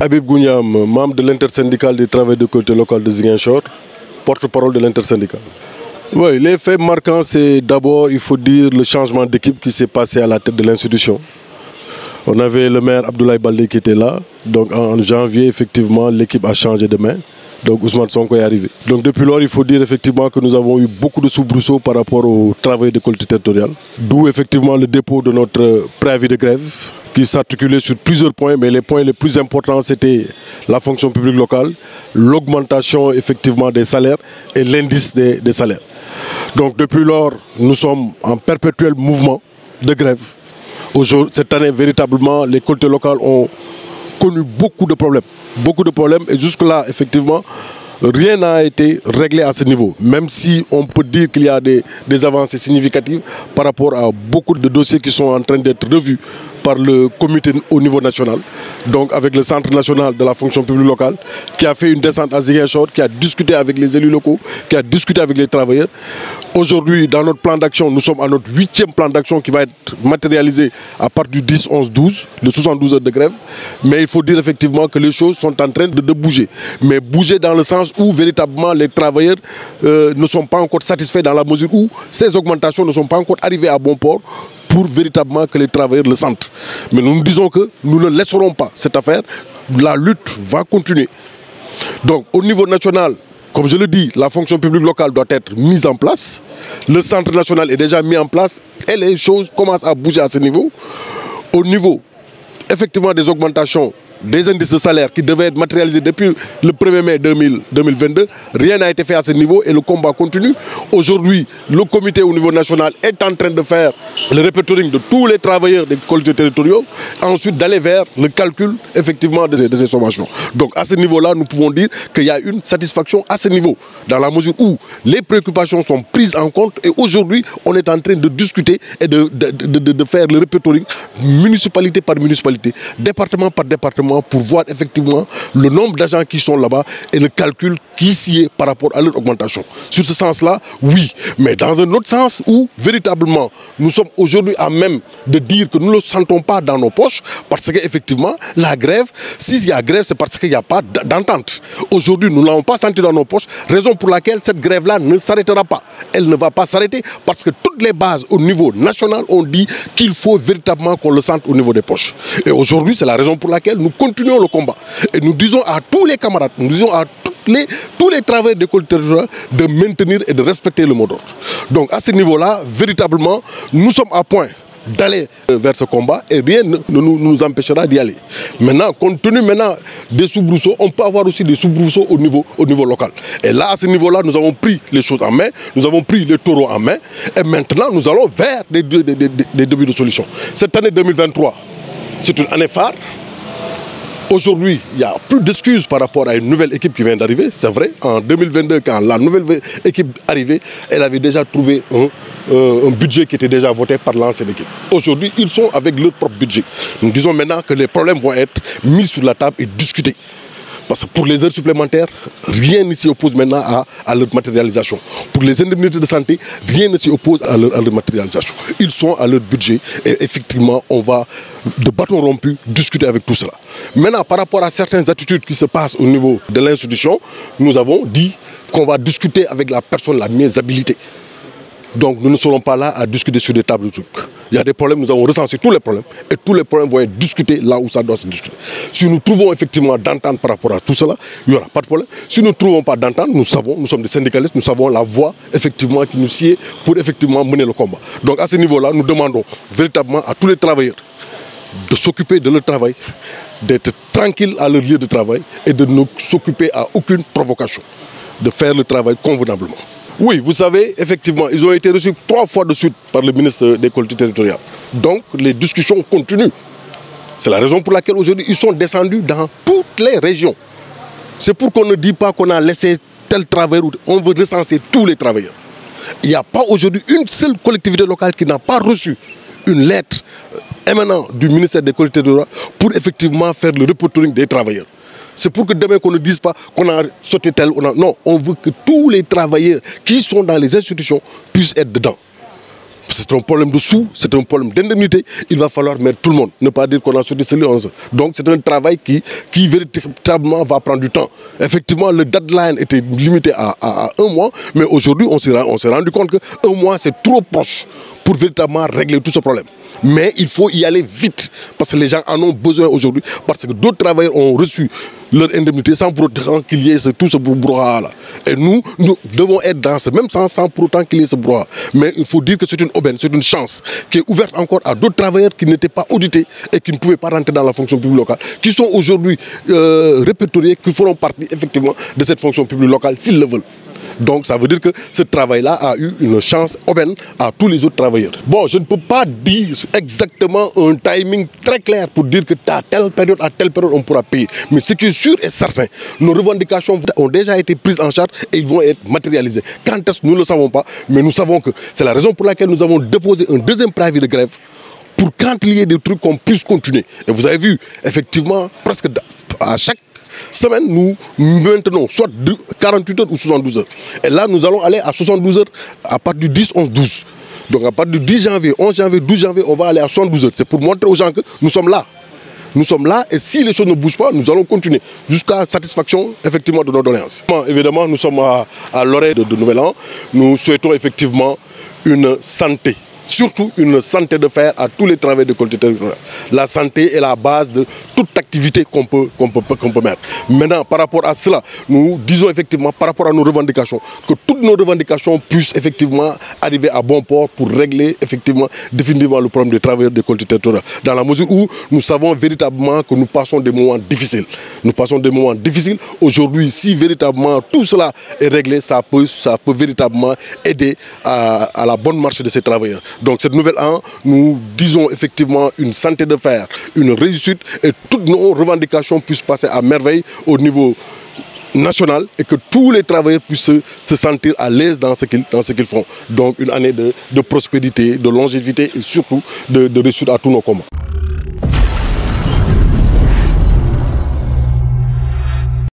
Habib Gougnam, membre de l'intersyndicale des travailleurs de collectivité locale de Ziguinchor, porte-parole de l'intersyndicale. Oui, les faits marquants, c'est d'abord, il faut dire, le changement d'équipe qui s'est passé à la tête de l'institution. On avait le maire Abdoulaye Baldé qui était là. Donc en janvier, effectivement, l'équipe a changé de main. Donc Ousmane Sonko est arrivé. Donc depuis lors, il faut dire effectivement que nous avons eu beaucoup de soubresauts par rapport au travail de collectivité territoriale. D'où effectivement le dépôt de notre préavis de grève qui s'articulait sur plusieurs points, mais les points les plus importants, c'était la fonction publique locale, l'augmentation effectivement des salaires et l'indice des salaires. Donc depuis lors, nous sommes en perpétuel mouvement de grève. Cette année, véritablement, les collectivités locales ont connu beaucoup de problèmes et jusque-là, effectivement, rien n'a été réglé à ce niveau. Même si on peut dire qu'il y a des avancées significatives par rapport à beaucoup de dossiers qui sont en train d'être revus par le comité au niveau national, donc avec le Centre national de la fonction publique locale, qui a fait une descente à Ziguinchor, qui a discuté avec les élus locaux, qui a discuté avec les travailleurs. Aujourd'hui, dans notre plan d'action, nous sommes à notre 8e plan d'action qui va être matérialisé à partir du 10-11-12, de 72 heures de grève. Mais il faut dire effectivement que les choses sont en train de bouger. Mais bouger dans le sens où véritablement les travailleurs ne sont pas encore satisfaits dans la mesure où ces augmentations ne sont pas encore arrivées à bon port pour véritablement que les travailleurs le sentent. Mais nous disons que nous ne laisserons pas cette affaire. La lutte va continuer. Donc au niveau national, comme je le dis, la fonction publique locale doit être mise en place. Le Centre national est déjà mis en place et les choses commencent à bouger à ce niveau. Au niveau, effectivement, des augmentations des indices de salaire qui devaient être matérialisés depuis le 1er mai 2022, rien n'a été fait à ce niveau et le combat continue. Aujourd'hui, le comité au niveau national est en train de faire le repertorying de tous les travailleurs des collectivités territoriales, ensuite d'aller vers le calcul effectivement de ces sommations. Donc à ce niveau-là, nous pouvons dire qu'il y a une satisfaction à ce niveau, dans la mesure où les préoccupations sont prises en compte et aujourd'hui, on est en train de discuter et de faire le repertorying municipalité par municipalité, département par département, pour voir effectivement le nombre d'agents qui sont là-bas et le calcul qui s'y est par rapport à leur augmentation. Sur ce sens-là, oui, mais dans un autre sens où véritablement nous sommes aujourd'hui à même de dire que nous ne le sentons pas dans nos poches parce qu'effectivement la grève, s'il y a grève, c'est parce qu'il n'y a pas d'entente. Aujourd'hui, nous ne l'avons pas senti dans nos poches, raison pour laquelle cette grève-là ne s'arrêtera pas. Elle ne va pas s'arrêter parce que toutes les bases au niveau national ont dit qu'il faut véritablement qu'on le sente au niveau des poches. Et aujourd'hui, c'est la raison pour laquelle nous continuons le combat. Et nous disons à tous les camarades, nous disons à tous les travailleurs des collectivités territoriales de maintenir et de respecter le mot d'ordre. Donc à ce niveau-là, véritablement, nous sommes à point d'aller vers ce combat et rien ne nous empêchera d'y aller. Maintenant, compte tenu des soubresauts, on peut avoir aussi des soubresauts au niveau local. Et là, à ce niveau-là, nous avons pris les choses en main, nous avons pris les taureaux en main et maintenant, nous allons vers des débuts de solutions. Cette année 2023, c'est une année phare. Aujourd'hui, il n'y a plus d'excuses par rapport à une nouvelle équipe qui vient d'arriver. C'est vrai, en 2022, quand la nouvelle équipe arrivait, elle avait déjà trouvé un budget qui était déjà voté par l'ancienne équipe. Aujourd'hui, ils sont avec leur propre budget. Nous disons maintenant que les problèmes vont être mis sur la table et discutés. Parce que pour les heures supplémentaires, rien ne s'y oppose maintenant à leur matérialisation. Pour les indemnités de santé, rien ne s'y oppose à leur matérialisation. Ils sont à leur budget et effectivement, on va, de bâton rompu, discuter avec tout cela. Maintenant, par rapport à certaines attitudes qui se passent au niveau de l'institution, nous avons dit qu'on va discuter avec la personne la mieux habilitée. Donc nous ne serons pas là à discuter sur des tables de trucs. Il y a des problèmes, nous avons recensé tous les problèmes et tous les problèmes vont être discutés là où ça doit se discuter. Si nous trouvons effectivement d'entente par rapport à tout cela, il n'y aura pas de problème. Si nous ne trouvons pas d'entente, nous savons, nous sommes des syndicalistes, nous savons la voie effectivement qui nous sied pour effectivement mener le combat. Donc à ce niveau-là, nous demandons véritablement à tous les travailleurs de s'occuper de leur travail, d'être tranquilles à leur lieu de travail et de ne s'occuper à aucune provocation, de faire le travail convenablement. Oui, vous savez, effectivement, ils ont été reçus 3 fois de suite par le ministre des collectivités territoriales. Donc, les discussions continuent. C'est la raison pour laquelle aujourd'hui, ils sont descendus dans toutes les régions. C'est pour qu'on ne dise pas qu'on a laissé tel travailleur. On veut recenser tous les travailleurs. Il n'y a pas aujourd'hui une seule collectivité locale qui n'a pas reçu une lettre émanant du ministère des collectivités territoriales pour effectivement faire le reporting des travailleurs. C'est pour que demain qu'on ne dise pas qu'on a sauté tel, non, on veut que tous les travailleurs qui sont dans les institutions puissent être dedans. C'est un problème de sous, c'est un problème d'indemnité. Il va falloir mettre tout le monde, ne pas dire qu'on a sorti celui 11. Donc c'est un travail qui véritablement va prendre du temps. Effectivement, le deadline était limité à 1 mois, mais aujourd'hui on s'est rendu compte qu'un mois c'est trop proche pour véritablement régler tout ce problème. Mais il faut y aller vite, parce que les gens en ont besoin aujourd'hui, parce que d'autres travailleurs ont reçu leur indemnité sans pour autant qu'il y ait tout ce brouhaha-là. Et nous devons être dans ce même sens sans pour autant qu'il y ait ce brouhaha. Mais il faut dire que c'est une aubaine, c'est une chance qui est ouverte encore à d'autres travailleurs qui n'étaient pas audités et qui ne pouvaient pas rentrer dans la fonction publique locale, qui sont aujourd'hui répertoriés, qui feront partie effectivement de cette fonction publique locale s'ils le veulent. Donc ça veut dire que ce travail-là a eu une chance aubaine à tous les autres travailleurs. Bon, je ne peux pas dire exactement un timing très clair pour dire que à telle période on pourra payer. Mais ce qui est sûr et certain, nos revendications ont déjà été prises en charge et ils vont être matérialisées. Quand est-ce que nous ne le savons pas, mais nous savons que c'est la raison pour laquelle nous avons déposé un deuxième préavis de grève pour quand il y ait des trucs qu'on puisse continuer. Et vous avez vu, effectivement, presque à chaque semaine, nous maintenons soit 48 heures ou 72 heures. Et là, nous allons aller à 72 heures à partir du 10, 11, 12. Donc à partir du 10 janvier, 11 janvier, 12 janvier, on va aller à 72 heures. C'est pour montrer aux gens que nous sommes là. Nous sommes là et si les choses ne bougent pas, nous allons continuer jusqu'à satisfaction effectivement de nos doléances. Évidemment, nous sommes à l'orée de Nouvel An. Nous souhaitons effectivement une santé. Surtout une santé de fer à tous les travailleurs de collectivité territoriale. La santé est la base de toute activité qu'on peut mettre. Maintenant, par rapport à cela, nous disons effectivement, par rapport à nos revendications, que toutes nos revendications puissent effectivement arriver à bon port pour régler effectivement définitivement le problème des travailleurs de collectivité territoriale. Dans la mesure où nous savons véritablement que nous passons des moments difficiles. Nous passons des moments difficiles. Aujourd'hui, si véritablement tout cela est réglé, ça peut véritablement aider à la bonne marche de ces travailleurs. Donc cette nouvelle an, nous disons effectivement une santé de fer, une réussite et toutes nos revendications puissent passer à merveille au niveau national et que tous les travailleurs puissent se sentir à l'aise dans ce qu'ils font. Donc une année de prospérité, de longévité et surtout de réussite à tous nos combats.